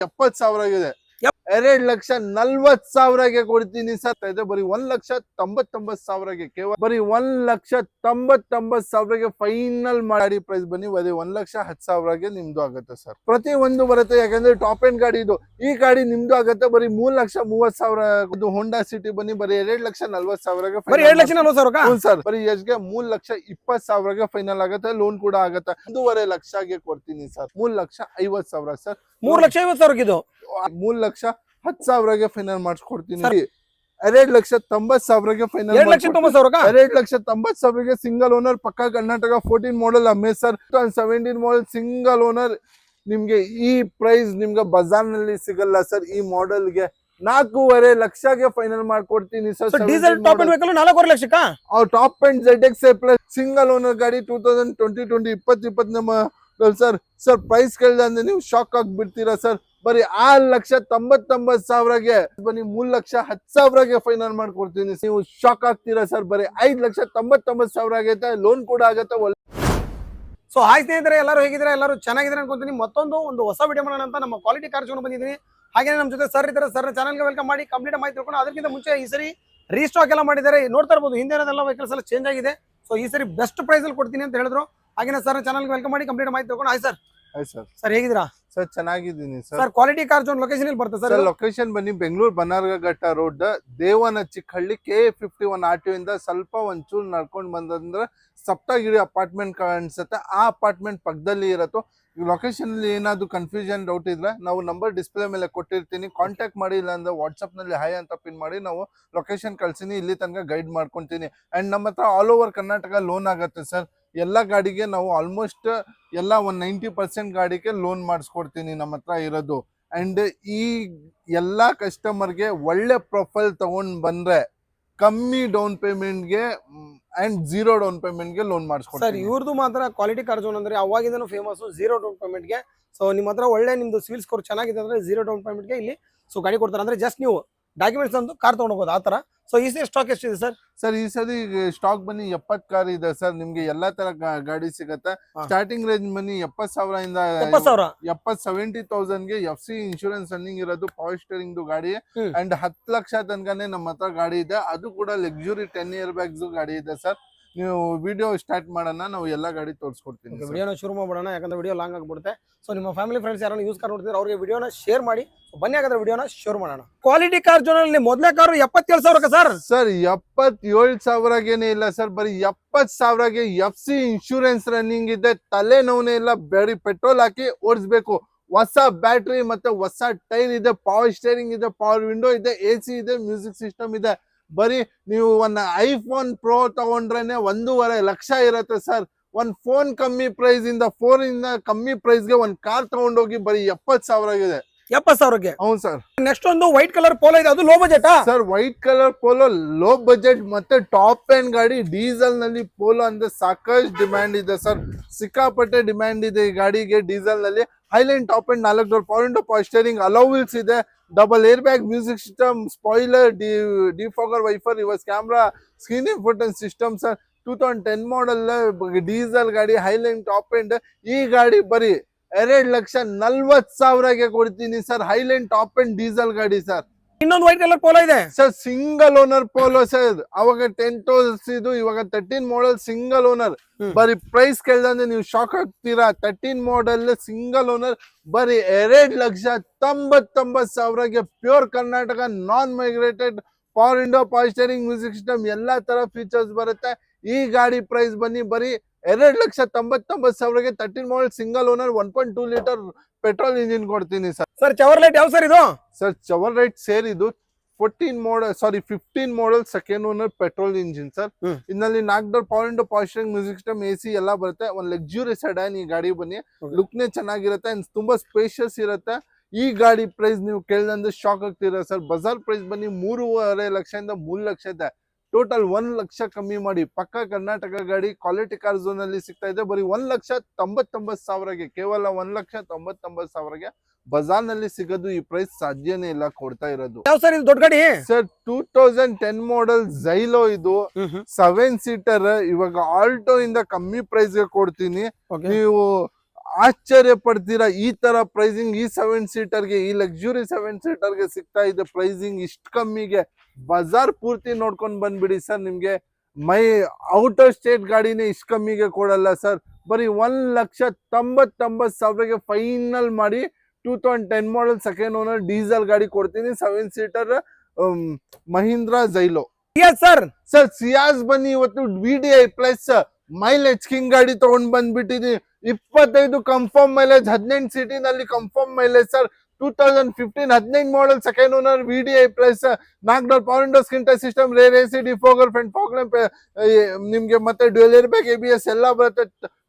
70,000 ಆಗಿದೆ. 2,40,000ಗೆ ಕೊಡ್ತೀನಿ ಸರ್. ಇದೆ ಬರೀ 1,99,000ಗೆ, ಕೇವಲ ಬರೀ 1,99,000ಗೆ ಫೈನಲ್ ಮಾಡಿ ಪ್ರೈಸ್ ಬನ್ನಿ. ಬರೀ 1,10,000ಗೆ ನಿಮ್ದು ಆಗುತ್ತೆ ಸರ್. ಪ್ರತಿ ಒಂದು ಬರುತ್ತೆ, ಯಾಕಂದ್ರೆ ಟಾಪ್ ಎಂಡ್ ಗಾಡಿ ಇದು. ಈ ಗಾಡಿ ನಿಮ್ದು ಆಗುತ್ತೆ ಬರೀ 3,30,000. ಇದು ಹೋಂಡಾ ಸಿಟಿ ಬನ್ನಿ ಬರೀ 2,40,000ಗೆ ಸರ್. ಬರೀ ಎಷ್ಟ್ಗೆ 3,20,000ಗೆ ಫೈನಲ್ ಆಗುತ್ತೆ. ಲೋನ್ ಕೂಡ ಆಗುತ್ತೆ. 1,50,000ಗೆ ಕೊಡ್ತೀನಿ ಸರ್. 3,50,000 ಸರ್. 3,50,000 ಇದು 3,10,000ಗೆ ಫೈನಲ್ ಮಾಡಿಸ್ಕೊಡ್ತೀನಿ. 2,90,000ಗೆ ಫೈನಲ್. 2,90,000ಗೆ ಸಿಂಗಲ್ ಓನರ್ ಪಕ್ಕಾ ಕರ್ನಾಟಕ 14 ಮಾಡಲ್ ಅಮೇಸರ್ 17 ಮಾಡಲ್ ಸಿಂಗಲ್ ಓನರ್. ನಿಮ್ಗೆ ಈ ಪ್ರೈಸ್ ನಿಮ್ಗೆ ಬಜಾರ್ ನಲ್ಲಿ ಸಿಗಲ್ಲ ಸರ್. ಈ ಮಾಡೆಲ್ಗೆ 4,50,000ಗೆ ಫೈನಲ್ ಮಾಡ್ಕೊಡ್ತೀನಿ sir. Diesel top end vehicle 4,50,000 ಲಕ್ಷಕ್ಕ top end ZX plus single owner ಗಾಡಿ 2020 ನಮ್ಮ ಸರ್. ಪ್ರೈಸ್ ಕೇಳಿದ್ರೆ ಅಂದ್ರೆ ನೀವು ಶಾಕ್ ಆಗ್ಬಿಡ್ತೀರಾ ಸರ್. ಬರೀ 6,99,000ಗೆ ಬನ್ನಿ 3,10,000ಗೆ ಫೈನಲ್ ಮಾಡ್ಕೊಡ್ತೀನಿ. ನೀವು ಶಾಕ್ ಆಗ್ತೀರಾ ಸರ್. ಬರೀ 5,99,000 ಆಗೈತೆ. ಲೋನ್ ಕೂಡ ಆಗತ್ತೆ. ಸೊ ಹಾಯ್ ಸ್ನೇಹಿತರೆ, ಎಲ್ಲರೂ ಹೇಗಿದ್ರೆ ಎಲ್ಲರೂ ಚೆನ್ನಾಗಿದ್ರೆ ಅನ್ಕೊಂತೀನಿ. ಒಂದು ಹೊಸ ವಿಡಿಯೋ ಮಾಡೋಣ ಅಂತ ನಮ್ಮ ಕ್ವಾಲಿಟಿ ಕಾರ್ ಶೋ ಬಂದಿದ್ದೀನಿ. ಹಾಗೆ ನಮ್ಮ ಜೊತೆ ಸರ್ ಇದ್ದಾರೆ. ಸರ್ ಚಾನಲ್ಗೆ ವೆಲ್ಕಮ್ ಮಾಡಿ ಕಂಪ್ಲೀಟ್ ಮಾಹಿತಿ ತಿಳ್ಕೊಂಡು, ಅದಕ್ಕಿಂತ ಮುಂಚೆ ಈ ಸರಿ ರೀಸ್ಟಾಕ್ ಎಲ್ಲ ಮಾಡಿದ್ದಾರೆ. ನೋಡ್ತಾ ಇರ್ಬೋದು, ಹಿಂದಿನದೆಲ್ಲ ವೆಹಿಕಲ್ಸ್ ಎಲ್ಲ ಚೇಂಜ್ ಆಗಿದೆ. ಸೊ ಈ ಸರಿ ಬೆಸ್ಟ್ ಪ್ರೈಸ್ ಅಲ್ಲಿ ಕೊಡ್ತೀನಿ ಅಂತ ಹೇಳಿದ್ರು. ಹಾಗೆ ಸರ್ ಚಾನಲ್ಗೆ ವೆಲ್ಕಮ್ ಮಾಡಿ ಕಂಪ್ಲೀಟ್ ಮಾಹಿತಿ ತಿಳ್ಕೊಂಡು. Hi sir. ಸರ್ ಹೇಗಿದ್ದೀರಾ ಸರ್? ಚೆನ್ನಾಗಿದ್ದೀನಿ sir. Quality car zone location ಇಲ್ಲಿ ಬರ್ತದೆ ಸರ್? ಲೊಕೇಶನ್ ಬನ್ನಿ Bengaluru Bannerghatta road, Devanachikkahalli, KA51 RTO ಇಂದ ಸ್ವಲ್ಪ ಒಂಚೂರು ನಡ್ಕೊಂಡು ಬಂದಂದ್ರೆ ಸಪ್ತಗಿರಿ ಅಪಾರ್ಟ್ಮೆಂಟ್ ಕಾಣಿಸುತ್ತೆ. ಆ ಅಪಾರ್ಟ್ಮೆಂಟ್ ಪಕ್ಕದಲ್ಲಿ ಇರತ್ತೋ. ಲೊಕೇಶನ್ ಅಲ್ಲಿ ಏನಾದ್ರು ಕನ್ಫ್ಯೂಷನ್ ಡೌಟ್ ಇದ್ರೆ ನಾವು ನಂಬರ್ ಡಿಸ್ಪ್ಲೇ ಮೇಲೆ ಕೊಟ್ಟಿರ್ತೀನಿ. ಕಾಂಟ್ಯಾಕ್ಟ್ ಮಾಡಿ, ಇಲ್ಲ ಅಂದ್ರೆ ವಾಟ್ಸ್ಆಪ್ ನಲ್ಲಿ ಹಾಯ್ ಅಂತ ಪಿನ್ ಮಾಡಿ ನಾವು ಲೊಕೇಶನ್ ಕಳ್ಸಿನಿ. ಇಲ್ಲಿ ತನಕ ಗೈಡ್ ಮಾಡ್ಕೊಂತೀನಿ. ಅಂಡ್ ನಮ್ಮ ಹತ್ರ ಆಲ್ ಓವರ್ ಕರ್ನಾಟಕ ಲೋನ್ ಆಗುತ್ತೆ ಸರ್. ಎಲ್ಲ ಗಾಡಿಗೆ ನಾವು ಆಲ್ಮೋಸ್ಟ್ ಎಲ್ಲ 90% ಗಾಡಿಗೆ ಲೋನ್ ಮಾಡಿಸ್ಕೊಡ್ತೀನಿ ನಮ್ಮ ಹತ್ರ ಇರೋದು. ಅಂಡ್ ಈ ಎಲ್ಲಾ ಕಸ್ಟಮರ್ಗೆ ಒಳ್ಳೆ ಪ್ರೊಫೈಲ್ ತಗೊಂಡ್ ಬಂದ್ರೆ ಕಮ್ಮಿ ಡೌನ್ ಪೇಮೆಂಟ್ಗೆ ಅಂಡ್ 0 ಡೌನ್ ಪೇಮೆಂಟ್ಗೆ ಲೋನ್ ಮಾಡಿಸ್ಕೊಡ್ತೀನಿ ಸರ್. ಇವ್ರದ್ದು ಮಾತ್ರ ಕ್ವಾಲಿಟಿ ಕಾರ್ ಜೋನ್ ಅಂದ್ರೆ ಅವಾಗಿಂದನೂ ಫೇಮಸ್ 0 ಡೌನ್ ಪೇಮೆಂಟ್ಗೆ. ಸೊ ನಿಮ್ಮ ಹತ್ರ ಒಳ್ಳೆ ನಿಮ್ದು ಸಿವಿಲ್ ಸ್ಕೋರ್ ಚೆನ್ನಾಗಿದೆ ಅಂದ್ರೆ 0 ಡೌನ್ ಪೇಮೆಂಟ್ಗೆ ಇಲ್ಲಿ ಸೊ ಗಾಡಿ ಕೊಡ್ತಾರೆ. ಅಂದ್ರೆ ಜಸ್ಟ್ ನೀವು ಡಾಕ್ಯುಮೆಂಟ್ಸ್ ಅಂತ ಕಾರ್ ತಗೊಂಡು ಹೋಗೋದು ಆ ತರ. ಸೊ ಈ ಸರಿ ಸ್ಟಾಕ್ ಎಷ್ಟಿದೆ ಸರ್? ಸರ್ ಈ ಸರಿ ಸ್ಟಾಕ್ ಬನ್ನಿ 70 ಕಾರ್ ಇದೆ ಸರ್. ನಿಮ್ಗೆ ಎಲ್ಲಾ ತರ ಗಾಡಿ ಸಿಗತ್ತೆ. ಸ್ಟಾರ್ಟಿಂಗ್ ರೇಂಜ್ ಬನ್ನಿ 70,000 ಇಂದ 70,000ಗೆ FC ಇನ್ಶೂರೆನ್ಸ್ ರನ್ನಿಂಗ್ ಇರೋದು ಪವರ್ ಸ್ಟೇರಿಂಗ್ ಗಾಡಿ. ಅಂಡ್ 10 ಲಕ್ಷ ತನಕನೇ ನಮ್ಮ ಹತ್ರ ಗಾಡಿ ಇದೆ. ಅದು ಕೂಡ ಲಕ್ಸುರಿ 10 ಇಯರ್ ಬ್ಯಾಗ್ಸ್ ಗಾಡಿ ಇದೆ ಸರ್. ನೀವು ವಿಡಿಯೋ ಸ್ಟಾರ್ಟ್ ಮಾಡೋಣ, ನಾವು ಎಲ್ಲಾ ಗಾಡಿ ತೋರಿಸ್ಕೊಡ್ತೀನಿ. ವಿಡಿಯೋನ ಶುರು ಮಾಡೋಣ, ಯಾಕಂದ್ರೆ ವಿಡಿಯೋ ಲಾಂಗ್ ಆಗ್ಬಿಡುತ್ತೆ. ಸೊ ನಿಮ್ಮ ಫ್ಯಾಮಿಲಿ ಫ್ರೆಂಡ್ಸ್ ಯಾರು ಯೂಸ್ ಕಾರ್ ನೋಡ್ತಿದ್ರೆ ಅವ್ರಿಗೆ ವಿಡಿಯೋನ ಶೇರ್ ಮಾಡಿ. ಬನ್ನಿ ಹಾಗಾದ್ರೆ ವಿಡಿಯೋನ ಶುರು ಮಾಡೋಣ. ಕ್ವಾಲಿಟಿ ಕಾರ್ ಜೋನ್ ಅಲ್ಲಿ ಮೊದಲನೇ ಕಾರು 77,000 ಸರ್. 77,000ಗೇನೆ ಇಲ್ಲ ಸರ್. ಬರೀ 70,000ಗೆ FC ಇನ್ಶೂರೆನ್ಸ್ ರನ್ನಿಂಗ್ ಇದೆ. ತಲೆನೋವೇ ಇಲ್ಲ. ಬರೀ ಪೆಟ್ರೋಲ್ ಹಾಕಿ ಓಡಿಸ್ಬೇಕು. ಹೊಸ ಬ್ಯಾಟ್ರಿ ಮತ್ತೆ ಹೊಸ ಟೈರ್ ಇದೆ. ಪವರ್ ಸ್ಟೇರಿಂಗ್ ಇದೆ, ಪವರ್ ವಿಂಡೋ ಇದೆ, AC ಇದೆ, ಮ್ಯೂಸಿಕ್ ಸಿಸ್ಟಮ್ ಇದೆ. ಬರೀ ನೀವು ಒಂದು ಐಫೋನ್ ಪ್ರೋ ತಗೊಂಡ್ರೇನೆ 1.5 ಲಕ್ಷ ಇರತ್ತೆ ಸರ್. ಒಂದ್ ಫೋನ್ ಕಮ್ಮಿ ಪ್ರೈಸ್ ಇಂದ 4 ಇಂದ ಕಮ್ಮಿ ಪ್ರೈಸ್ಗೆ ಒಂದ್ ಕಾರ್ ತಗೊಂಡೋಗಿ ಬರೀ 70,000 ಆಗಿದೆ. 70,000ಗೆ? ಹೌದು ಸರ್. ನೆಕ್ಸ್ಟ್ ಒಂದು ವೈಟ್ ಕಲರ್ ಪೋಲೋ ಇದೆ, ಅದು low budget sir. White colour polo low budget ಮತ್ತೆ ಟಾಪ್ ಎಂಡ್ ಗಾಡಿ. ಡೀಸೆಲ್ ನಲ್ಲಿ ಪೋಲೋ ಅಂದ್ರೆ ಸಾಕಷ್ಟು ಡಿಮ್ಯಾಂಡ್ ಇದೆ ಸರ್. ಸಿಕ್ಕಾಪಟ್ಟೆ ಡಿಮ್ಯಾಂಡ್ ಇದೆ ಈ ಗಾಡಿಗೆ. ಡೀಸೆಲ್ ನಲ್ಲಿ highline top end 4 door power window, power steering, alloy wheels ಇದೆ, double air bag, music system, spoiler, defogger, wiper, reverse camera, screen infotainment system sir. 2010 model diesel ಗಾಡಿ, ಹೈಲೈನ್ ಟಾಪ್ ಎಂಡ್. ಈ ಗಾಡಿ ಬರೀ 2,40,000ಗೆ ಕೊಡ್ತೀನಿ ಸರ್. ಹೈಲೈನ್ ಟಾಪ್ ಎಂಡ್ ಡೀಸೆಲ್ ಗಾಡಿ sir. ಇನ್ನೊಂದು ವೈಟ್ ಕಲರ್ ಪೋಲೋ ಇದೆ sir, single owner Polo sir. ಅವಾಗ 10 ತೋರಿಸಿದ್ದು, ಇವಾಗ 13 ಮಾಡಲ್ ಸಿಂಗಲ್ ಓನರ್. ಬರೀ ಪ್ರೈಸ್ ಕೇಳ್ದಂದ್ರೆ ನೀವು ಶಾಕ್ ಆಗ್ತೀರಾ. 13 ಮಾಡಲ್ ಸಿಂಗಲ್ ಓನರ್ ಬರೀ 2,99,000ಗೆ pure Karnataka non migrated power window, power steering, music system ಎಲ್ಲಾ ತರ ಫೀಚರ್ಸ್ ಬರುತ್ತೆ. ಈ ಗಾಡಿ ಪ್ರೈಸ್ ಬನ್ನಿ ಬರೀ 2,99,000ಗೆ 13 model single owner 1.2 litre petrol engine ಕೊಡ್ತೀನಿ ಸರ್. ಸರ್ ಚವರ್ಲೈಟ್ ಯಾವ ಸರ್ ಇದು? ಸರ್ ಚವರ್ಲೈಟ್ ಸೇರಿದು 15 model second owner petrol engine sir. ಇದರಲ್ಲಿ 4 door power window, power steering, music system, AC ಎಲ್ಲ ಬರುತ್ತೆ. ಒಂದು ಲಕ್ಸುರಿ ಸೆಡಾನ್ ಈ ಗಾಡಿ ಬನ್ನಿ. ಲುಕ್ ನೇ ಚೆನ್ನಾಗಿರುತ್ತೆ, ತುಂಬಾ ಸ್ಪೇಷಿಯಸ್ ಇರುತ್ತೆ. ಈ ಗಾಡಿ ಪ್ರೈಸ್ ನೀವು ಕೇಳಿದ್ರೆ ಶಾಕ್ ಆಗ್ತೀರಾ ಸರ್. ಬಜಾರ್ ಪ್ರೈಸ್ ಬನ್ನಿ 3.5 ಲಕ್ಷದಿಂದ 3 ಲಕ್ಷ ಇದೆ. ಟೋಟಲ್ 1 ಲಕ್ಷ ಕಮ್ಮಿ ಮಾಡಿ ಪಕ್ಕ ಕರ್ನಾಟಕ ಗಾಡಿ ಕ್ವಾಲಿಟಿ ಕಾರ್ ಝೋನ್ ಅಲ್ಲಿ ಸಿಗ್ತಾ ಇದೆ. ಬರೀ 1,99,000ಗೆ, ಕೇವಲ 1,99,000ಗೆ ಬಜಾರ್ ನಲ್ಲಿ ಸಿಗೋದು. ಈ ಪ್ರೈಸ್ ಸಾಧ್ಯನೇ ಇಲ್ಲ ಕೊಡ್ತಾ ಇರೋದು. ಯಾವ ಸರ್ ಇದು ದೊಡ್ಡ ಗಾಡಿ? ಸರ್ 2010 ಮಾಡಲ್ ಝೈಲೋ ಇದು 7 ಸೀಟರ್. ಇವಾಗ ಆಲ್ಟೋ ಇಂದ ಕಮ್ಮಿ ಪ್ರೈಸ್ ಗೆ ಕೊಡ್ತೀನಿ. ನೀವು ಆಶ್ಚರ್ಯ ಪಡ್ತೀರಾ, ಈ ತರ ಪ್ರೈಸಿಂಗ್ ಈ 7 ಸೀಟರ್ಗೆ, ಈ ಲಕ್ಸುರಿ 7 ಸೀಟರ್ಗೆ ಸಿಗ್ತಾ ಇದೆ ಪ್ರೈಸಿಂಗ್ ಇಷ್ಟು ಕಮ್ಮಿಗೆ. ಬಜಾರ್ ಪೂರ್ತಿ ನೋಡ್ಕೊಂಡ್ ಬಂದ್ಬಿಡಿ ಸರ್, ನಿಮ್ಗೆ ಔಟ್ ಆಫ್ ಸ್ಟೇಟ್ ಗಾಡಿನೇ ಇಷ್ಟು ಕಮ್ಮಿಗೆ ಕೊಡಲ್ಲ ಸರ್. ಬರೀ 1,99,000ಗೆ ಫೈನಲ್ ಮಾಡಿ 2010 ಮಾಡಲ್ ಸೆಕೆಂಡ್ ಓನರ್ ಡೀಸೆಲ್ ಗಾಡಿ ಕೊಡ್ತೀನಿ, 7 seater Mahindra Xylo. Sir Ciaz ಬನ್ನಿ, ಇವತ್ತು VDI ಪ್ಲಸ್ ಮೈಲೇಜ್ ಕಿಂಗ್ ಗಾಡಿ ತಗೊಂಡ್ ಬಂದ್ಬಿಟ್ಟಿದೀನಿ. 25 ಕಂಫರ್ಮ್ ಮೈಲೇಜ್, 18 ಸಿಟಿನಲ್ಲಿ confirm mileage sir. 2015 model second owner VDI plus 4 door power window screen touch system, rear AC, defogger, front fog lamp ನಿಮ್ಗೆ ಮತ್ತೆ ಡ್ಯುಯಲ್ ಏರ್ ಬ್ಯಾಗ್, ABS ಎಲ್ಲ ಬರುತ್ತೆ.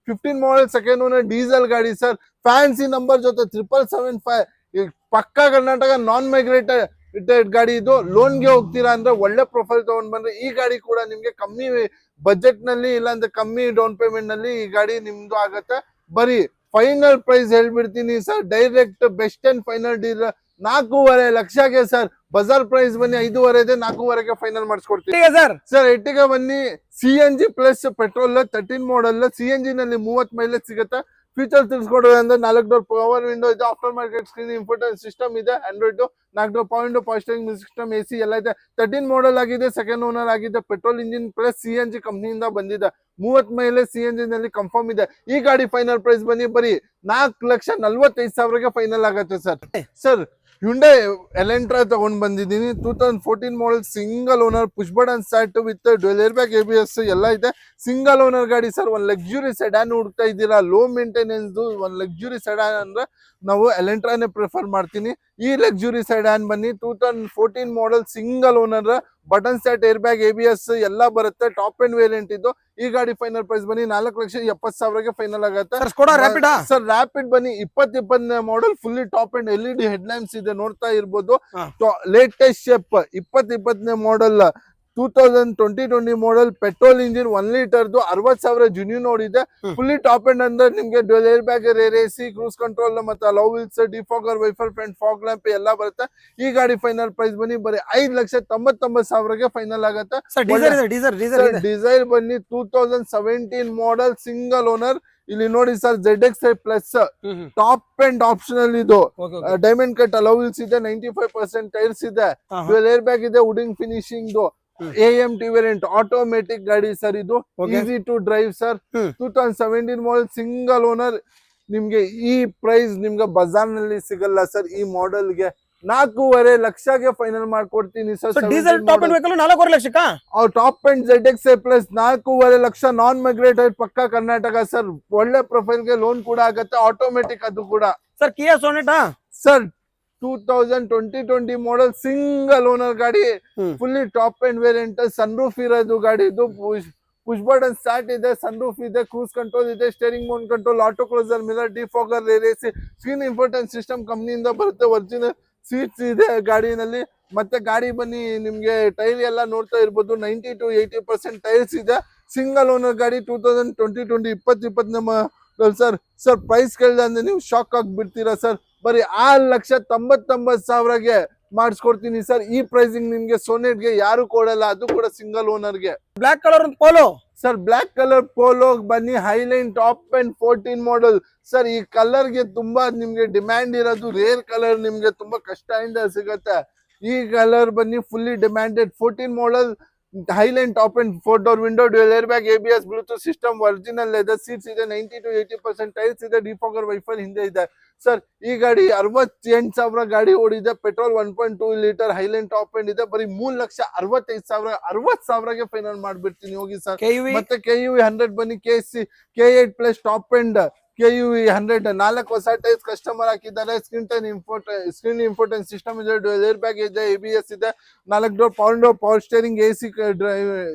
15 ಮಾಡಲ್ ಸೆಕೆಂಡ್ ಓನರ್ ಡೀಸೆಲ್ ಗಾಡಿ sir. Fancy number ಜೊತೆ 777 ಪಕ್ಕಾ Karnataka non migrated ಗಾಡಿ ಇದು. ಲೋನ್ಗೆ ಹೋಗ್ತೀರಾ ಅಂದ್ರೆ ಒಳ್ಳೆ ಪ್ರೊಫೈಲ್ ತಗೊಂಡ್ ಬಂದ್ರೆ ಈ ಗಾಡಿ ಕೂಡ ನಿಮ್ಗೆ ಕಮ್ಮಿ ಬಜೆಟ್ ನಲ್ಲಿ, ಇಲ್ಲಾಂದ್ರೆ ಕಮ್ಮಿ ಡೌನ್ ಪೇಮೆಂಟ್ ನಲ್ಲಿ ಈ ಗಾಡಿ ನಿಮ್ದು ಆಗತ್ತೆ. ಬರೀ ಫೈನಲ್ ಪ್ರೈಸ್ ಹೇಳ್ಬಿಡ್ತೀನಿ sir, direct best and final deal 4.5 ಲಕ್ಷಗೆ ಸರ್. ಬಜಾರ್ ಪ್ರೈಸ್ ಬನ್ನಿ 5.5 ಇದೆ, 4.5ಗೆ ಫೈನಲ್ ಮಾಡಿಸ್ಕೊಡ್ತೀನಿ ಸರ್. ಎಟ್ಟಿಗೆ ಬನ್ನಿ, CNG ಪ್ಲಸ್ ಪೆಟ್ರೋಲ್ 13 ಮಾಡಲ್, CNG ನಲ್ಲಿ 30 ಮೈಲೇಜ್ ಸಿಗುತ್ತೆ. ಫೀಚರ್ ತಿಳಿಸ್ಕೊಡೋದು ಅಂದ್ರೆ 4 ಡೋರ್ ಪವರ್ ವಿಂಡೋ ಇದೆ, after market screen, infotain system ಇದೆ, Android, 4 door power window, power steering music system, AC ಎಲ್ಲ ಇದೆ. 13 ಮಾಡಲ್ ಆಗಿದೆ, ಸೆಕೆಂಡ್ ಓನರ್ ಆಗಿದೆ, ಪೆಟ್ರೋಲ್ ಇಂಜಿನ್ ಪ್ಲಸ್ CNG ಕಂಪ್ನಿಯಿಂದ ಬಂದಿದೆ. 30 ಮೈಲೇಜ್ CNG ನಲ್ಲಿ ಕನ್ಫರ್ಮ್ ಇದೆ. ಈ ಗಾಡಿ ಫೈನಲ್ ಪ್ರೈಸ್ ಬನ್ನಿ ಬರೀ 4,45,000ಗೆ ಫೈನಲ್ ಆಗತ್ತೆ ಸರ್. ಸರ್ ಹ್ಯುಂಡೈ ಎಲೆಂಟ್ರಾ ತಗೊಂಡ್ ಬಂದಿದ್ದೀನಿ, 2014 ಮಾಡಲ್ single owner, push button start with dual air bag, ABS ಎಲ್ಲ ಇದೆ. ಸಿಂಗಲ್ ಓನರ್ ಗಾಡಿ ಸರ್. ಒಂದು ಲಕ್ಸುರಿ ಸೆಡಾನ್ ಹುಡುಕ್ತಾ ಇದ್ದೀರಾ, ಲೋ ಮೇಂಟೆನೆನ್ಸ್ ಒಂದು ಲಕ್ಸುರಿ ಸೆಡಾನ್ ಅಂದ್ರೆ ನಾವು ಎಲೆಂಟ್ರಾನೇ ಪ್ರಿಫರ್ ಮಾಡ್ತೀನಿ. ಈ ಲಕ್ಸುರಿ ಸೆಡಾನ್ ಬನ್ನಿ, 2014 ಮಾಡಲ್ single owner, button start, air bag, ABS ಎಲ್ಲ ಬರುತ್ತೆ, ಟಾಪ್ ಅಂಡ್ ವೇರಿಯಂಟ್ ಇದು. ಈ ಗಾಡಿ ಫೈನಲ್ ಪ್ರೈಸ್ ಬನ್ನಿ 4,70,000ಗೆ ಫೈನಲ್ ಆಗುತ್ತೆ ಸರ್. ರ್ಯಾಪಿಡ್ ಬನ್ನಿ 2020 model, fully top end LED head lamps ಇದೆ, ನೋಡ್ತಾ ಇರ್ಬೋದು. Latest shape 2020 model, 2020 model, petrol engine 1 ಲೀಟರ್ದು, 60,000 ಜುನ್ಯೂನ್ ಓಡಿದೆ. ಫುಲ್ಲಿ ಟಾಪ್ ಅಂಡ್ ಅಂದ್ರೆ ನಿಮ್ಗೆ dual air bag, rear AC, cruise control ಮತ್ತೆ alloy wheels, defogger, wiper, front fog lamp ಎಲ್ಲ ಬರುತ್ತೆ. ಈ ಗಾಡಿ ಫೈನಲ್ ಪ್ರೈಸ್ ಬನ್ನಿ ಬರೀ 5,99,000ಗೆ ಫೈನಲ್ ಆಗುತ್ತೆ. ಡೀಸೆಲ್ ಬನ್ನಿ 2017 ಮಾಡಲ್ ಸಿಂಗಲ್ ಓನರ್. ಇಲ್ಲಿ ನೋಡಿ sir, ZX plus top end optional ಇದು, ಡೈಮಂಡ್ ಕಟ್ ಅಲೋ ವೀಲ್ಸ್ ಇದೆ, 95% ಟೈರ್ಸ್ ಇದೆ, ಡ್ಯುಯಲ್ ಏರ್ ಬ್ಯಾಗ್ ಇದೆ, wooding finishing, AMT variant automatic ಗಾಡಿ ಸರ್. ಇದು easy to drive sir. 2017 model single owner. ನಿಮ್ಗೆ ಈ ಪ್ರೈಸ್ ನಿಮ್ಗೆ ಬಜಾರ್ ನಲ್ಲಿ ಸಿಗಲ್ಲ ಸರ್. ಈ ಮಾಡೆಲ್ಗೆ 4.5 ಲಕ್ಷಗೆ ಫೈನಲ್ ಮಾಡ್ಕೊಡ್ತೀನಿ sir. Diesel top end vehicle 4.5 ಲಕ್ಷಕ್ಕ top end ZX plus 4.5 lakh, non migrated, ಪಕ್ಕಾ ಕರ್ನಾಟಕ ಸರ್. ಒಳ್ಳೆ ಪ್ರೊಫೈಲ್ ಗೆ ಲೋನ್ ಕೂಡ ಆಗತ್ತೆ, ಆಟೋಮೆಟಿಕ್ ಅದು ಕೂಡ sir. Kia Sonet sir 2020 model single owner ಗಾಡಿ, fully top end variant, sun roof ಇರೋದು ಗಾಡಿ ಇದು, ಪುಷ್ ಬಟನ್ ಸ್ಟಾರ್ಟ್ ಇದೆ, ಸನ್ ರೂಫ್ ಇದೆ, ಕ್ರೂಸ್ ಕಂಟ್ರೋಲ್ ಇದೆ, steering mount control, auto closer, mirror, defogger, rear AC, screen infotain system ಕಂಪ್ನಿಯಿಂದ ಬರುತ್ತೆ. Original seats ಇದೆ ಗಾಡಿನಲ್ಲಿ. ಮತ್ತೆ ಗಾಡಿ ಬನ್ನಿ ನಿಮ್ಗೆ ಟೈರ್ ಎಲ್ಲ ನೋಡ್ತಾ ಇರ್ಬೋದು, 90 to 80% ಟೈರ್ಸ್ ಇದೆ. ಸಿಂಗಲ್ ಓನರ್ ಗಾಡಿ, 2020 ಸರ್. ಸರ್ ಪ್ರೈಸ್ ಕೇಳಿದೆ ಅಂದ್ರೆ ನೀವು ಶಾಕ್ ಆಗ್ಬಿಡ್ತೀರಾ ಸರ್. ಬರೀ 6,99,000ಗೆ ಮಾಡಿಸ್ಕೊಡ್ತೀನಿ ಸರ್. ಈ ಪ್ರೈಸಿಂಗ್ ನಿಮ್ಗೆ ಸೋನೆಟ್ಗೆ ಯಾರು ಕೊಡಲ್ಲ, ಅದು ಕೂಡ ಸಿಂಗಲ್ ಓನರ್ಗೆ. Black colour Polo sir, black colour Polo ಬನ್ನಿ, highline top end 14 model sir. ಈ ಕಲರ್ ಗೆ ತುಂಬಾ ನಿಮ್ಗೆ ಡಿಮ್ಯಾಂಡ್ ಇರೋದು, ರೇರ್ ಕಲರ್ ನಿಮ್ಗೆ ತುಂಬಾ ಕಷ್ಟದಿಂದ ಸಿಗತ್ತೆ. ಈ ಕಲರ್ ಬನ್ನಿ, fully demanded 14 model, Highline top and 4 door window, dual air bag, ABS, Bluetooth system, original leather seats ಇದೆ, 90 to 80% ಟೈರ್ಸ್ ಇದೆ, ಡಿಫಾಗರ್, ವೈಫರ್ ಹಿಂದೆ ಇದೆ ಸರ್. ಈ ಗಾಡಿ 68,000 ಗಾಡಿ ಓಡಿದೆ, petrol 1.2 litre, Highline top and ಇದೆ. ಬರೀ 3,65,000, 60,000ಗೆ ಫೈನಲ್ ಮಾಡ್ಬಿಡ್ತೀನಿ ಹೋಗಿ ಸರ್. ಮತ್ತೆ KUV 100 ಬನ್ನಿ, K8 plus top and KUV 100, 4 ಹೊಸ ಟೈರ್ಸ್ ಕಸ್ಟಮರ್ ಹಾಕಿದ್ದಾರೆ. ಸ್ಕ್ರೀನ್ ಇನ್ಫೋಟೈನ್ ಸಿಸ್ಟಮ್ ಇದೆ, ಡ್ಯುಯಲ್ ಏರ್ ಬ್ಯಾಗ್ ಇದೆ, ABS ಇದೆ, 4 door power steering, AC,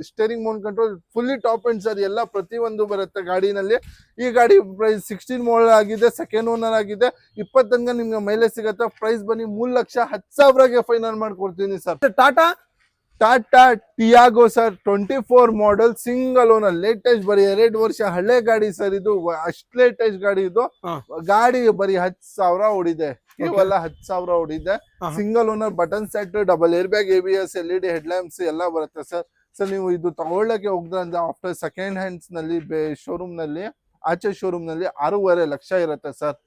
steering mount control, fully top end sir. ಎಲ್ಲ ಪ್ರತಿಯೊಂದು ಬರುತ್ತೆ ಗಾಡಿನಲ್ಲಿ. ಈ ಗಾಡಿ ಪ್ರೈಸ್ 16 ಮಾಡಲ್ ಆಗಿದೆ, ಸೆಕೆಂಡ್ ಓನರ್ ಆಗಿದೆ, 20 ತನಕ ನಿಮ್ಗೆ ಮೈಲೇಜ್ ಸಿಗುತ್ತೆ. ಪ್ರೈಸ್ ಬನ್ನಿ 3,10,000ಗೆ ಫೈನಲ್ ಮಾಡ್ಕೊಡ್ತೀನಿ ಸರ್. ಟಾಟಾ ಟಿಯಾಗೋ ಸರ್, 24 ಮಾಡಲ್ ಸಿಂಗಲ್ ಓನರ್, ಲೇಟೆಸ್ಟ್, ಬರೀ 2 ವರ್ಷ ಹಳೆ ಗಾಡಿ ಸರ್. ಇದು ಅಷ್ಟು ಲೇಟೆಸ್ಟ್ ಗಾಡಿ ಇದು. ಗಾಡಿ ಬರೀ 10,000 ಓಡಿದೆ, ಕೇವಲ 10,000 ಓಡಿದೆ. Single owner, button set, double air bag, ABS, LED head lamps ಎಲ್ಲ ಬರುತ್ತೆ ಸರ್. ನೀವು ಇದು ತಗೊಳ್ಳಕ್ಕೆ ಹೋಗ್ದಂದ್ರೆ ಆಫ್ಟರ್ ಸೆಕೆಂಡ್ ಹ್ಯಾಂಡ್ಸ್ ನಲ್ಲಿ ಶೋರೂಮ್ ನಲ್ಲಿ ಆಚೆ ಶೋರೂಮ್ ನಲ್ಲಿ 6.5 ಲಕ್ಷ ಇರುತ್ತೆ ಸರ್.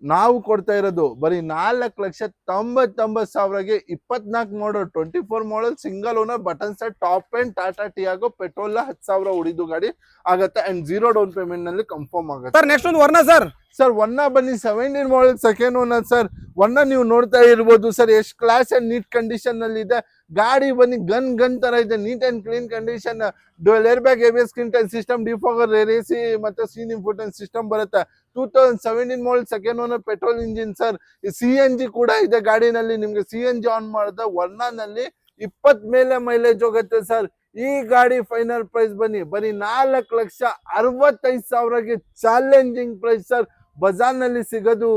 ನಾವು ಕೊಡ್ತಾ ಇರೋದು ಬರೀ 4,99,000ಗೆ 24 ಮಾಡಲ್ 24 ಮಾಡಲ್ single owner button set top and Tata Tiago petrol 10,000 ಉಳಿದು ಗಾಡಿ ಆಗತ್ತೆ ಅಂಡ್ 0 ಡೌನ್ ಪೇಮೆಂಟ್ ನಲ್ಲಿ ಕನ್ಫರ್ಮ್ ಆಗುತ್ತೆ. ಸರ್ ನೆಕ್ಸ್ಟ್ ಒಂದು ವರ್ಣ ಸರ್. ಸರ್ ಒನ್ನ ಬನ್ನಿ 17 ಮಾಡಲ್ ಸೆಕೆಂಡ್ ಓನರ್ ಸರ್. ಒನ್ನ ನೀವು ನೋಡ್ತಾ ಇರ್ಬೋದು ಸರ್ ಎಷ್ಟು ಕ್ಲಾಸ್ ಅಂಡ್ ನೀಟ್ ಕಂಡೀಷನ್ ನಲ್ಲಿ ಇದೆ. ಗಾಡಿ ಬನ್ನಿ ಗನ್ ತರ ಇದೆ, neat and clean condition. Dual air bag, ABS screen system, defogger, AC ಮತ್ತೆ ಸೀನ್ ಇನ್ಫೋಟೈನ್ ಸಿಸ್ಟಮ್ ಬರುತ್ತೆ. 2017 model second owner petrol engine sir. CNG ಕೂಡ ಇದೆ ಗಾಡಿನಲ್ಲಿ. ನಿಮ್ಗೆ CNG ಆನ್ ಮಾಡಿದ ವರ್ಣನಲ್ಲಿ 20 ಮೇಲೆ ಮೈಲೇಜ್ ಹೋಗುತ್ತೆ ಸರ್. ಈ ಗಾಡಿ ಫೈನಲ್ ಪ್ರೈಸ್ ಬನ್ನಿ ಬರೀ 4,65,000ಗೆ ಚಾಲೆಂಜಿಂಗ್ ಪ್ರೈಸ್ ಸರ್. ಬಜಾರ್ ನಲ್ಲಿ ಸಿಗೋದು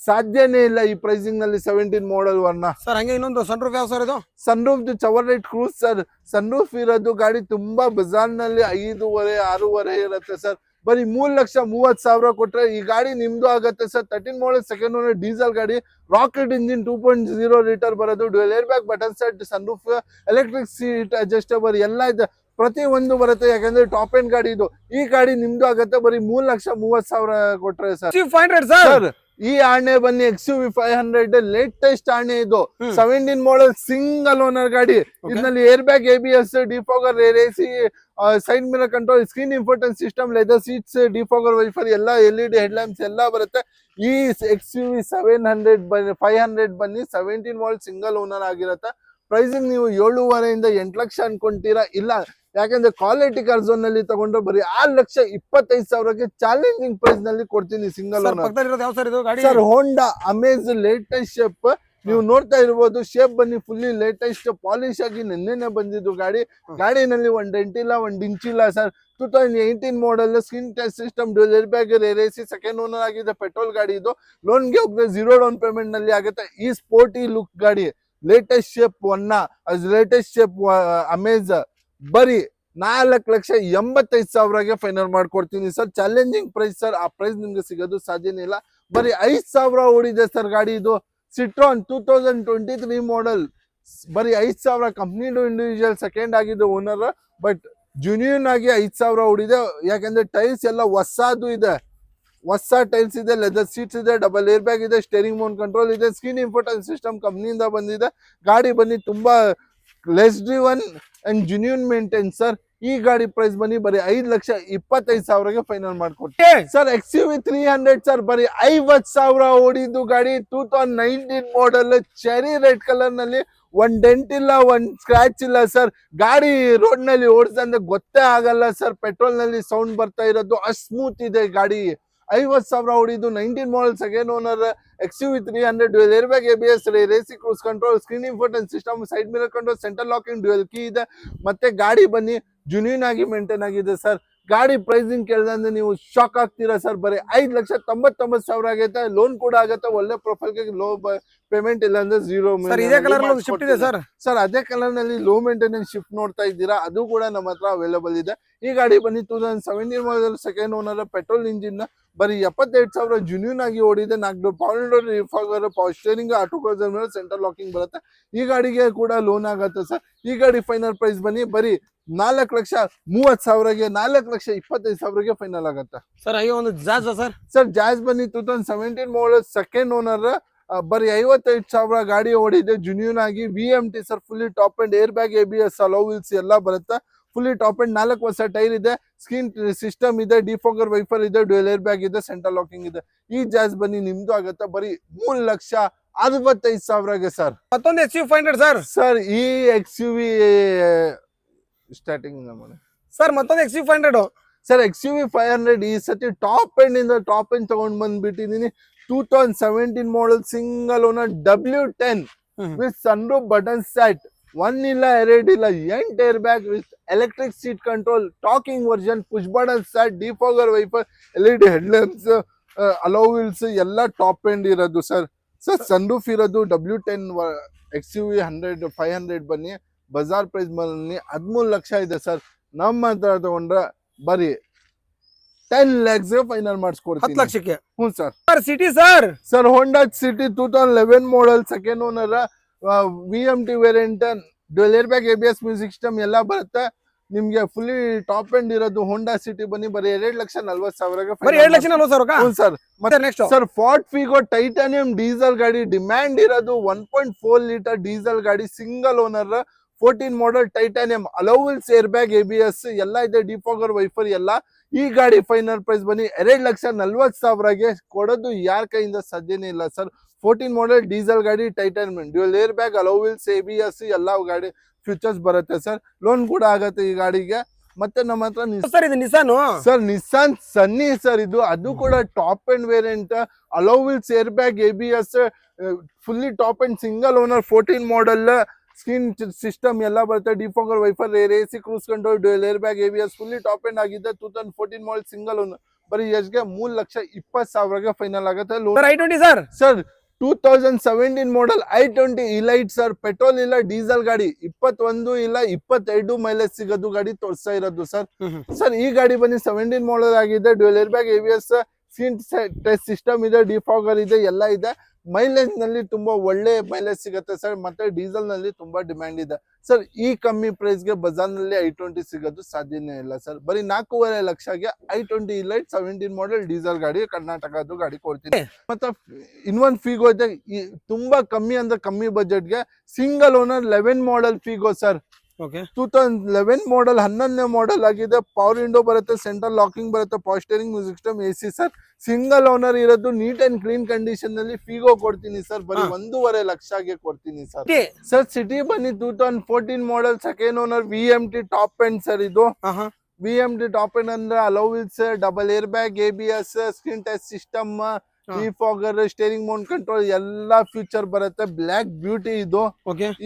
ಸಾಧ್ಯನೇ ಇಲ್ಲ ಈ ಪ್ರೈಸಿಂಗ್ ನಲ್ಲಿ 17 ಮಾಡಲ್ ವರ್ಣ ಸರ್. ಹಂಗೆ ಇನ್ನೊಂದು ಸನ್ ರೂಫ್ ಯಾವ ಸರ್ ಇದು? Sun roof Chevrolet Cruze sir. Sun roof ಇರೋದು ಗಾಡಿ ತುಂಬಾ ಬಜಾರ್ ನಲ್ಲಿ 5.5 6.5 ಇರುತ್ತೆ ಸರ್. ಬರೀ 3,30,000 ಕೊಟ್ರೆ ಈ ಗಾಡಿ ನಿಮ್ದು ಆಗತ್ತೆ sir. 13 model second owner diesel ಗಾಡಿ, ರಾಕೆಟ್ ಇಂಜಿನ್, 2.0 ಲೀಟರ್ ಬರೋದು, dual air bag, button set, sunroof, electric seat adjustable ಎಲ್ಲ ಇದೆ. ಪ್ರತಿ ಒಂದು ಬರುತ್ತೆ ಯಾಕಂದ್ರೆ ಟಾಪ್ ಎಂಡ್ ಗಾಡಿ ಇದು. ಈ ಗಾಡಿ ನಿಮ್ದು ಆಗತ್ತೆ ಬರೀ 3,30,000 ಕೊಟ್ರೆ ಸರ್. ಸರ್ ಈ ಆಣೆ ಬನ್ನಿ XUV 500 ಲೇಟೆಸ್ಟ್ ಆಣೆ ಇದು. 17 ಮಾಡಲ್ ಸಿಂಗಲ್ ಓನರ್ ಗಾಡಿ. ಇದರಲ್ಲಿ air bag, ABS, defogger, AC, side mirror control, screen infotain system, leather seats, defogger wiper ಎಲ್ಲ, LED ಹೆಡ್ ಲ್ಯಾಂಪ್ಸ್ ಎಲ್ಲ ಬರುತ್ತೆ. ಈ XUV 500 ಬನ್ನಿ 17 ಮಾಡಲ್ ಸಿಂಗಲ್ ಓನರ್ ಆಗಿರತ್ತೆ. ಪ್ರೈಸಿಂಗ್ ನೀವು 7.5 8 ಲಕ್ಷ ಅನ್ಕೊಂತೀರಾ? ಇಲ್ಲ, ಯಾಕಂದ್ರೆ ಕ್ವಾಲಿಟಿ ಕಾರ್ ಝೋನ್ ನಲ್ಲಿ ತಗೊಂಡ್ರೆ ಬರೀ 6,25,000ಗೆ ಚಾಲೆಂಜಿಂಗ್ ಪ್ರೈಸ್ ನಲ್ಲಿ ಕೊಡ್ತೀನಿ ಸಿಂಗಲ್ ಓನರ್ ಸರ್. ಹೋಂಡಾ ಅಮೇಜ್ ಲೇಟೆಸ್ಟ್ ಶೇಪ್ ನೀವು ನೋಡ್ತಾ ಇರ್ಬೋದು. ಶೇಪ್ ಬನ್ನಿ ಫುಲ್ಲಿ ಲೇಟೆಸ್ಟ್ ಪಾಲಿಶ್ ಆಗಿ ನೆನ್ನೆನೆ ಬಂದಿದ್ದು ಗಾಡಿ. ಗಾಡಿನಲ್ಲಿ ಒಂದ್ ಡೆಂಟ್ ಇಲ್ಲ, ಒಂದ್ ಇಂಚ್ ಇಲ್ಲ sir. 2018 model, screen touch system, dual air bag, AC, second owner ಆಗಿದೆ. ಪೆಟ್ರೋಲ್ ಗಾಡಿ ಇದು. ಲೋನ್ಗೆ ಹೋಗದೆ 0 ಡೌನ್ ಪೇಮೆಂಟ್ ನಲ್ಲಿ ಆಗುತ್ತೆ. ಈ ಸ್ಪೋರ್ಟಿ ಲುಕ್ ಗಾಡಿ, ಲೇಟೆಸ್ಟ್ ಶೇಪ್ ಒನ್ನ, ಲೇಟೆಸ್ಟ್ ಶೇಪ್ ಅಮೇಜ್ ಬರೀ 4,85,000ಗೆ ಫೈನಲ್ ಮಾಡ್ಕೊಡ್ತೀನಿ ಸರ್. Challenging price sir. ಆ ಪ್ರೈಸ್ ನಿಮ್ಗೆ ಸಿಗೋದು ಸಾಧ್ಯನೇ ಇಲ್ಲ. ಬರೀ 5,000 ಓಡಿದೆ ಸರ್ ಗಾಡಿ ಇದು. ಸಿಟ್ರಾನ್ 2023 ಮಾಡಲ್ ಬರೀ 5,000. ಕಂಪ್ನಿದು ಇಂಡಿವಿಜುವಲ್ ಸೆಕೆಂಡ್ ಆಗಿದೆ ಓನರ್, ಬಟ್ ಜುನಿಯನ್ ಆಗಿ 5,000 ಓಡಿದೆ. ಯಾಕಂದ್ರೆ ಟೈಲ್ಸ್ ಎಲ್ಲ ಹೊಸದು ಇದೆ, ಹೊಸ ಟೈಲ್ಸ್ ಇದೆ, ಲೆದರ್ ಸೀಟ್ಸ್ ಇದೆ, ಡಬಲ್ ಏರ್ ಬ್ಯಾಗ್ ಇದೆ, ಸ್ಟೇರಿಂಗ್ ಮೌಂಟ್ ಕಂಟ್ರೋಲ್ ಇದೆ, ಸ್ಕ್ರೀನ್ ಇನ್ಫೋಟೈನ್ ಸಿಸ್ಟಮ್ ಕಂಪ್ನಿಯಿಂದ ಬಂದಿದೆ. ಗಾಡಿ ಬನ್ನಿ ತುಂಬಾ less driven and genuine maintain sir. ಈ ಗಾಡಿ ಪ್ರೈಸ್ ಬನ್ನಿ ಬರೀ 5,25,000ಗೆ ಫೈನಲ್ ಮಾಡ್ಕೊಡ್ತೀವಿ ಸರ್. XUV 300 sir. ಬರೀ 50,000 ಓಡಿದ್ದು ಗಾಡಿ. 2019 ಮಾಡಲ್, ಚೆರಿ ರೆಡ್ ಕಲರ್ ನಲ್ಲಿ. ಒಂದ್ ಡೆಂಟ್ ಇಲ್ಲ, ಒಂದ್ ಸ್ಕ್ರಾಚ್ ಇಲ್ಲ ಸರ್. ಗಾಡಿ ರೋಡ್ ನಲ್ಲಿ ಓಡಿಸಂದ್ರೆ ಗೊತ್ತೇ ಆಗಲ್ಲ ಸರ್. ಪೆಟ್ರೋಲ್ ನಲ್ಲಿ ಸೌಂಡ್ ಬರ್ತಾ ಇರೋದು ಅಷ್ಟು ಸ್ಮೂತ್ ಇದೆ ಗಾಡಿ. 50,000 ಓಡಿದ್ದು. 19 model second owner XUV 300 dual air bag, ABS, AC cruise control, screen infotain system, side mirror control, centre locking, dual key ಇದೆ. ಮತ್ತೆ ಗಾಡಿ ಬನ್ನಿ ಜುನ್ಯೂನ್ ಆಗಿ ಮೇಂಟೈನ್ ಆಗಿದೆ ಸರ್. ಗಾಡಿ ಪ್ರೈಸಿಂಗ್ ಕೇಳಿದ್ರೆ ನೀವು ಶಾಕ್ ಆಗ್ತೀರಾ ಸರ್. ಬರೀ 5,99,000 ಆಗೈತೆ. ಲೋನ್ ಕೂಡ ಆಗತ್ತೆ. ಒಳ್ಳೆ ಪ್ರೊಫೈಲ್ಗೆ ಲೋ ಪೇಮೆಂಟ್ ಇಲ್ಲ ಅಂದ್ರೆ 0 ಶಿಫ್ಟ್ ಇದೆ ಸರ್. ಸರ್ ಅದೇ ಕಲರ್ ನಲ್ಲಿ ಲೋ ಮೇಂಟೆನೆನ್ಸ್ ಶಿಫ್ಟ್ ನೋಡ್ತಾ ಇದ್ದೀರಾ, ಅದು ಕೂಡ ನಮ್ಮ ಹತ್ರ ಅವೈಲೇಬಲ್ ಇದೆ. ಈ ಗಾಡಿ ಬನ್ನಿ 2017 model second owner petrol engine. ಬರೀ 72,000 ಜುನ್ಯೂನ್ ಆಗಿ ಓಡಿದೆ. 4 ಪವರ್ ಸ್ಟೇರಿಂಗ್, ಆಟೋ ಕ್ರೂಸರ್ ಮೇಲೆ ಸೆಂಟರ್ ಲಾಕಿಂಗ್ ಬರುತ್ತೆ. ಈ ಗಾಡಿಗೆ ಕೂಡ ಲೋನ್ ಆಗತ್ತೆ ಸರ್. ಈ ಗಾಡಿ ಫೈನಲ್ ಪ್ರೈಸ್ ಬನ್ನಿ ಬರೀ 4,30,000ಗೆ 4,25,000ಗೆ ಫೈನಲ್ ಆಗತ್ತೆ ಸರ್. ಹಾಗೆ ಒಂದು ಜಾಜ್ ಸರ್. ಸರ್ ಜಾಜ್ ಬನ್ನಿ 2017 ಮಾಡಲ್ ಸೆಕೆಂಡ್ ಓನರ್. ಬರೀ 55,000 ಗಾಡಿ ಓಡಿದೆ ಜುನ್ಯೂನ್ ಆಗಿ. VMT sir. Fully top and air bag, ABS, hello wheels ಎಲ್ಲ ಬರುತ್ತೆ. ಫುಲ್ಲಿ ಟಾಪ್ ಅಂಡ್ 4 ಹೊಸ ಟೈರ್ ಇದೆ, ಸ್ಕ್ರೀನ್ ಸಿಸ್ಟಮ್ ಇದೆ, ಡಿಫಾಗರ್ ವೈಫರ್ ಇದೆ, ಡ್ಯುಯಲ್ ಏರ್ ಬ್ಯಾಗ್ ಇದೆ, ಸೆಂಟರ್ ಲಾಕಿಂಗ್ ಇದೆ. ಈ ಜಾಜ್ ಬನ್ನಿ ನಿಮ್ದು ಆಗತ್ತೆ ಬರೀ 3,65,000ಗೆ ಸರ್. ಮತ್ತೊಂದು XUV 500 ಸರ್. ಸರ್ ಈ XUV ಸ್ಟಾರ್ಟಿಂಗ್ ಸರ್ ಮತ್ತೊಂದು XUV 500 ಸರ್. XUV 500 ಈ ಸತಿ ಟಾಪ್ ಎಂಡ್ ಇಂದ ಟಾಪ್ ಎಂಡ್ ತಗೊಂಡ್ ಬಂದ್ಬಿಟ್ಟಿದೀನಿ. 2017 model single owner W10 with sunroof button set. 1 ಇಲ್ಲ 2 ಇಲ್ಲ 8 air bag with electric seat control, talking version, push button set, defogger wiper, LED head lamps, hello wheels ಎಲ್ಲ top end ಇರೋದು sir. Sir sunroof ಇರೋದು W10 XUV 500 ಬನ್ನಿ. Bazaar price ಬನ್ನಿ 13 ಲಕ್ಷ ಇದೆ sir. ನಮ್ಮ ಹತ್ರ ತಗೊಂಡ್ರೆ ಬರೀ 10 lakhs ಫೈನಲ್ ಮಾಡಿಸ್ಕೊಡ್ತೀನಿ. 10 ಲಕ್ಷಕ್ಕೆ. ಹ್ಞೂ sir. City sir. Sir Honda City 2011 ಮಾಡಲ್ second owner. VMT variant, dual air bag, ABS music system ಎಲ್ಲ ಬರುತ್ತೆ. ನಿಮ್ಗೆ ಫುಲ್ಲಿ ಟಾಪ್ ಎಂಡ್ ಇರೋದು ಹೋಂಡಾ ಸಿಟಿ ಬನ್ನಿ ಬರೀ 2,40,000 ಬರೀ 2,40,000 ಸರ್. ಮತ್ತೆ next sir Ford Figo titanium diesel ಗಾಡಿ, ಡಿಮ್ಯಾಂಡ್ ಇರೋದು 1.4 ಲೀಟರ್ ಡೀಸೆಲ್ ಗಾಡಿ, single owner, 14 model titanium, alloy wheels, air bag, ABS ಎಲ್ಲ ಇದೆ, ಡಿಫಾಗರ್ ವೈಫರ್ ಎಲ್ಲ. ಈ ಗಾಡಿ ಫೈನಲ್ ಪ್ರೈಸ್ ಬನ್ನಿ 2,40,000 ಕೊಡೋದು ಯಾರ ಕೈಯಿಂದ ಸಾಧ್ಯನೇ ಇಲ್ಲ ಸರ್. 14 ಮಾಡೆಲ್ ಡೀಸೆಲ್ ಗಾಡಿ, titanium, dual air bag, alloy wheels, ABS ಎಲ್ಲ ಗಾಡಿ ಫ್ಯೂಚರ್ಸ್ ಬರುತ್ತೆ ಸರ್. ಲೋನ್ ಕೂಡ ಆಗತ್ತೆ ಈ ಗಾಡಿಗೆ. ಮತ್ತೆ ನಮ್ಮ ಹತ್ರ ಸರ್ ಇದು Nissan sir Nissan Sunny sir, ಇದು ಅದು ಕೂಡ top end variant, alloy wheels, air bag, ABS, fully top end single owner, 14 model, screen system ಎಲ್ಲ ಬರುತ್ತೆ, defogger wiper, AC, cruise control, dual air bag, ABS fully top end ಆಗಿದೆ. 2014 model single owner, ಬರೀ ಎಷ್ಟ್ಗೆ 3,20,000 final ಆಗುತ್ತೆ. i20 sir sir 2017 model i20 elite sir, petrol ಇಲ್ಲ diesel ಗಾಡಿ, 21 ಇಲ್ಲ 22 mileage ಸಿಗೋದು ಗಾಡಿ ತೋರಿಸ್ತಾ ಇರೋದು ಸರ್. ಸರ್ ಈ ಗಾಡಿ ಬನ್ನಿ 17 ಮಾಡೆಲ್ ಆಗಿದೆ, dual air bag, ABS, screen touch system ಇದೆ, ಡಿಫಾಗರ್ ಇದೆ, ಎಲ್ಲ ಇದೆ. ಮೈಲೇಜ್ ನಲ್ಲಿ ತುಂಬಾ ಒಳ್ಳೆ ಮೈಲೇಜ್ ಸಿಗುತ್ತೆ ಸರ್. ಮತ್ತೆ ಡೀಸೆಲ್ ನಲ್ಲಿ ತುಂಬಾ ಡಿಮ್ಯಾಂಡ್ ಇದೆ ಸರ್. ಈ ಕಮ್ಮಿ ಪ್ರೈಸ್ ಗೆ ಬಜಾರ್ ನಲ್ಲಿ i20 ಸಿಗೋದು ಸಾಧ್ಯನೇ ಇಲ್ಲ ಸರ್. ಬರೀ 4.5 ಲಕ್ಷಗೆ i20 ಇಲೈಟ್ 17 ಮಾಡೆಲ್ ಡೀಸೆಲ್ ಗಾಡಿ, ಕರ್ನಾಟಕದ್ದು ಗಾಡಿ ಕೊಡ್ತೀನಿ. ಮತ್ತೆ ಇನ್ನೊಂದು ಫಿಗೋ ಇದೆ, ತುಂಬಾ ಕಮ್ಮಿ ಅಂದ್ರೆ ಕಮ್ಮಿ ಬಜೆಟ್ ಗೆ, single owner 11 model Figo sir. 2011 model, 11ನೇ ಮಾಡೆಲ್ ಆಗಿದೆ. ಪವರ್ ವಿಂಡೋ ಬರುತ್ತೆ, ಸೆಂಟ್ರಲ್ ಲಾಕಿಂಗ್ ಬರುತ್ತೆ, power steering, music system, AC sir. Single owner ಇರೋದು, ನೀಟ್ ಅಂಡ್ ಕ್ಲೀನ್ ಕಂಡೀಷನ್ ನಲ್ಲಿ ಫಿಗೋ ಕೊಡ್ತೀನಿ ಸರ್. ಬರೀ 1.5 ಲಕ್ಷಗೆ ಕೊಡ್ತೀನಿ ಸರ್. ಸರ್ ಸಿಟಿ ಬನ್ನಿ 2014 model, second owner, VMT top end sir. ಇದು VMT ಟಾಪ್ ಎಂಡ್ ಅಂದ್ರೆ alloy wheels, double air bag, ABS, screen touch system, defogger, steering mount control ಎಲ್ಲ future ಬರುತ್ತೆ. ಬ್ಲಾಕ್ ಬ್ಯೂಟಿ ಇದು.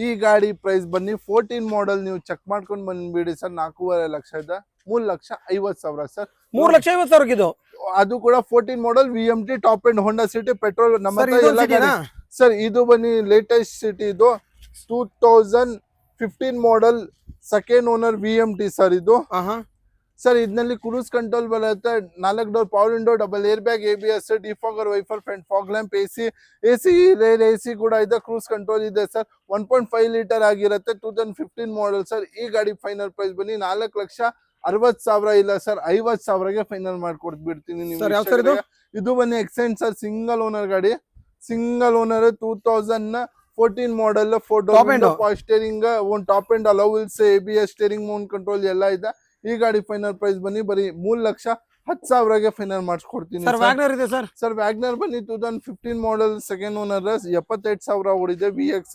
ಈ ಗಾಡಿ ಪ್ರೈಸ್ ಬನ್ನಿ 14 ಮಾಡೆಲ್, ನೀವು ಚೆಕ್ ಮಾಡ್ಕೊಂಡು ಬಂದ್ಬಿಡಿ ಸರ್. 4.5 ಲಕ್ಷ ಇದೆ, 3,50,000 ಸರ್. 3,50,000 ಇದು. ಅದು ಕೂಡ 14 model, VMT top end, Honda City, petrol. ನಮ್ಮ ಹತ್ರ ಎಲ್ಲ ಗಾಡಿ ಸರ್. ಇದು ಬನ್ನಿ ಲೇಟೆಸ್ಟ್ ಸಿಟಿ, ಇದು 2015 model, second owner, VMT sir. ಇದು ಸರ್ ಇದರಲ್ಲಿ ಕ್ರೂಸ್ ಕಂಟ್ರೋಲ್ ಬರುತ್ತೆ, 4 door power window, double air bag, ABS, defogger wiper, front fog lamp, AC rear AC ಕೂಡ ಇದೆ, ಕ್ರೂಸ್ ಕಂಟ್ರೋಲ್ ಇದೆ ಸರ್. 1.5 ಲೀಟರ್ ಆಗಿರುತ್ತೆ, 2015 ಮಾಡೆಲ್ ಸರ್. ಈ ಗಾಡಿ ಫೈನಲ್ ಪ್ರೈಸ್ ಬನ್ನಿ 4,60,000 ಇಲ್ಲ ಸರ್, 50,000ಗೆ ಫೈನಲ್ ಮಾಡ್ಕೊಡ್ಬಿಡ್ತೀನಿ. ಇದು ಬನ್ನಿ ಎಕ್ಸೆಂಟ್ ಸರ್, ಸಿಂಗಲ್ ಓನರ್ ಗಾಡಿ, single owner, 2014 model, 4 door power steering, ಒಂದು top end, alloy wheels, ABS, steering mount control ಎಲ್ಲ ಇದೆ. ಈ ಗಾಡಿ ಫೈನಲ್ ಪ್ರೈಸ್ ಬನ್ನಿ ಬರೀ 3,10,000ಗೆ ಫೈನಲ್ ಮಾಡಿಸ್ಕೊಡ್ತೀನಿ ಸರ್. ವ್ಯಾಗ್ನರ್ ಬನ್ನಿ 2015 ಮಾಡೆಲ್, ಸೆಕೆಂಡ್ ಓನರ್, 78,000 ಓಡಿದೆ. VX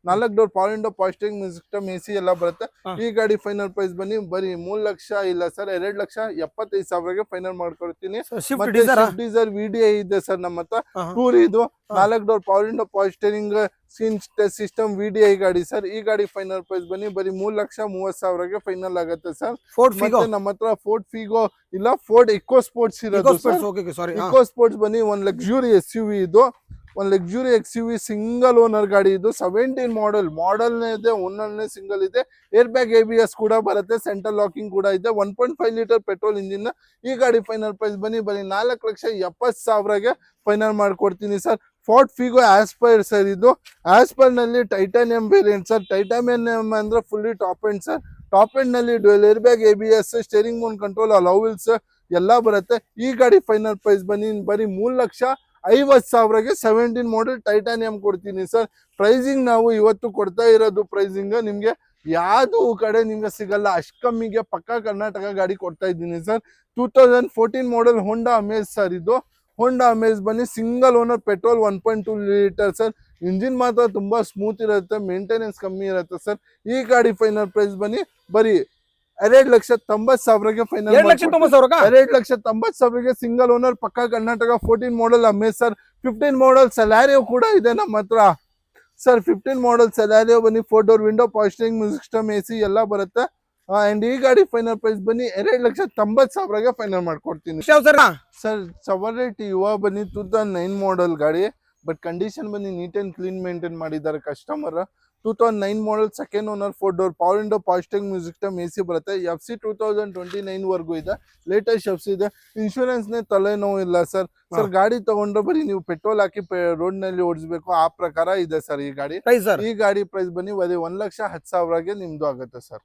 4 door power window, power steering, music system, AC ಎಲ್ಲ ಬರುತ್ತೆ. ಈ ಗಾಡಿ ಫೈನಲ್ ಪ್ರೈಸ್ ಬನ್ನಿ ಬರೀ 3 ಲಕ್ಷ ಇಲ್ಲ ಸರ್, 2,75,000ಗೆ ಫೈನಲ್ ಮಾಡ್ಕೊಡ್ತೀನಿ. ಡೀಸೆಲ್ VDI ಇದೆ ಸರ್ ನಮ್ಮ ಹತ್ರ. ಟೂರ್ ಇದು 4 door power window, power steering, screen touch system, VDI ಗಾಡಿ ಸರ್. ಈ ಗಾಡಿ ಫೈನಲ್ ಪ್ರೈಸ್ ಬನ್ನಿ ಬರೀ 3,30,000ಗೆ ಫೈನಲ್ ಆಗುತ್ತೆ ಸರ್. ನಮ್ಮ ಹತ್ರ ಫೋರ್ಡ್ ಫಿಗೋ ಇಲ್ಲ, ಫೋರ್ಡ್ ಇಕೋ ಸ್ಪೋರ್ಟ್ಸ್ ಇರೋದು. ಇಕೋ ಸ್ಪೋರ್ಟ್ಸ್ ಬನ್ನಿ ಒಂದು ಲಕ್ಸುರಿ SUV ಇದು, ಒಂದು ಲಕ್ಸುರಿ XUV ಸಿಂಗಲ್ ಓನರ್ ಗಾಡಿ. ಇದು 17 ಮಾಡೆಲ್ ಇದೆ, ಓನರ್ನೇ ಸಿಂಗಲ್ ಇದೆ, ಏರ್ ಬ್ಯಾಗ್, ABS ಕೂಡ ಬರುತ್ತೆ, ಸೆಂಟ್ರಲ್ ಲಾಕಿಂಗ್ ಕೂಡ ಇದೆ, 1.5 ಲೀಟರ್ ಪೆಟ್ರೋಲ್ ಇಂಜಿನ್. ಈ ಗಾಡಿ ಫೈನಲ್ ಪ್ರೈಸ್ ಬನ್ನಿ ಬರೀ 4,70,000ಗೆ ಫೈನಲ್ ಮಾಡ್ಕೊಡ್ತೀನಿ sir. Ford Figo Aspire sir. ಇದು ಆಸ್ಪೈರ್ ನಲ್ಲಿ ಟೈಟಾನಿಯಂ ವೇರಿಯಂಟ್ ಸರ್. ಟೈಟಾನಿಯಂ ಅಂದ್ರೆ fully top end sir. Top end ನಲ್ಲಿ dual air bag, ABS, steering mount control, alloy wheels ಎಲ್ಲ ಬರುತ್ತೆ. ಈ ಗಾಡಿ ಫೈನಲ್ ಪ್ರೈಸ್ ಬನ್ನಿ ಬರೀ 3,50,000ಗೆ 17 ಮಾಡೆಲ್ ಟೈಟಾನಿಯಂ ಕೊಡ್ತೀನಿ ಸರ್. ಪ್ರೈಸಿಂಗ್ ನಾವು ಇವತ್ತು ಕೊಡ್ತಾ ಇರೋದು ಪ್ರೈಸಿಂಗ್ ನಿಮ್ಗೆ ಯಾವ್ದು ಕಡೆ ನಿಮ್ಗೆ ಸಿಗಲ್ಲ, ಅಷ್ಟು ಕಮ್ಮಿಗೆ ಪಕ್ಕಾ ಕರ್ನಾಟಕ ಗಾಡಿ ಕೊಡ್ತಾ ಇದ್ದೀನಿ ಸರ್. 2014 ಮಾಡೆಲ್ ಹೋಂಡಾ ಅಮೇಜ್ ಸರ್. ಇದು ಹೋಂಡಾ ಅಮೇಜ್ ಬನ್ನಿ single owner, petrol, 1.2 litre sir. Engine ಮಾತ್ರ ತುಂಬಾ ಸ್ಮೂತ್ ಇರುತ್ತೆ, ಮೇಂಟೆನೆನ್ಸ್ ಕಮ್ಮಿ ಇರುತ್ತೆ ಸರ್. ಈ ಗಾಡಿ ಫೈನಲ್ ಪ್ರೈಸ್ ಬನ್ನಿ ಬರೀ 2,90,000ಗೆ ಫೈನಲ್. 2,90,000ಗೆ ಸಿಂಗಲ್ ಓನರ್, ಪಕ್ಕಾ Karnataka, 14 model Amaze sir. 15 model Celerio ಕೂಡ ಇದೆ ನಮ್ಮ ಹತ್ರ ಸರ್. 15 ಮಾಡೆಲ್ ಸೆಲಾರಿಯೋ ಬನ್ನಿ, 4 door window, power steering, music system, AC ಎಲ್ಲ ಬರುತ್ತೆ. ಅಂಡ್ ಈ ಗಾಡಿ ಫೈನಲ್ ಪ್ರೈಸ್ ಬನ್ನಿ 2,90,000ಗೆ ಫೈನಲ್ ಮಾಡ್ಕೊಡ್ತೀನಿ ಸರ್. ಸವರೇಟಿ ಯುವ ಬನ್ನಿ 2009 ಮಾಡೆಲ್ ಗಾಡಿ, ಬಟ್ ಕಂಡೀಷನ್ ಬನ್ನಿ ನೀಟ್ ಅಂಡ್ ಕ್ಲೀನ್ ಮೇಂಟೈನ್ ಮಾಡಿದ್ದಾರೆ customer. 2009 model, second owner, 4 door power window, power steering, music system, AC ಬರುತ್ತೆ. FC 2029 ವರ್ಗೂ ಇದೆ, ಲೇಟೆಸ್ಟ್ FC ಇದೆ. ಇನ್ಶೂರೆನ್ಸ್ ನೇ ತಲೆನೋವು ಇಲ್ಲ ಸರ್. ಗಾಡಿ ತಗೊಂಡ್ರೆ ಬರೀ ನೀವು ಪೆಟ್ರೋಲ್ ಹಾಕಿ ರೋಡ್ ನಲ್ಲಿ ಓಡಿಸಬೇಕು, ಆ ಪ್ರಕಾರ ಇದೆ ಸರ್ ಈ ಗಾಡಿ. ಈ ಗಾಡಿ ಪ್ರೈಸ್ ಬನ್ನಿ ಬರೀ 1,10,000ಗೆ ನಿಮ್ದು ಆಗುತ್ತೆ ಸರ್.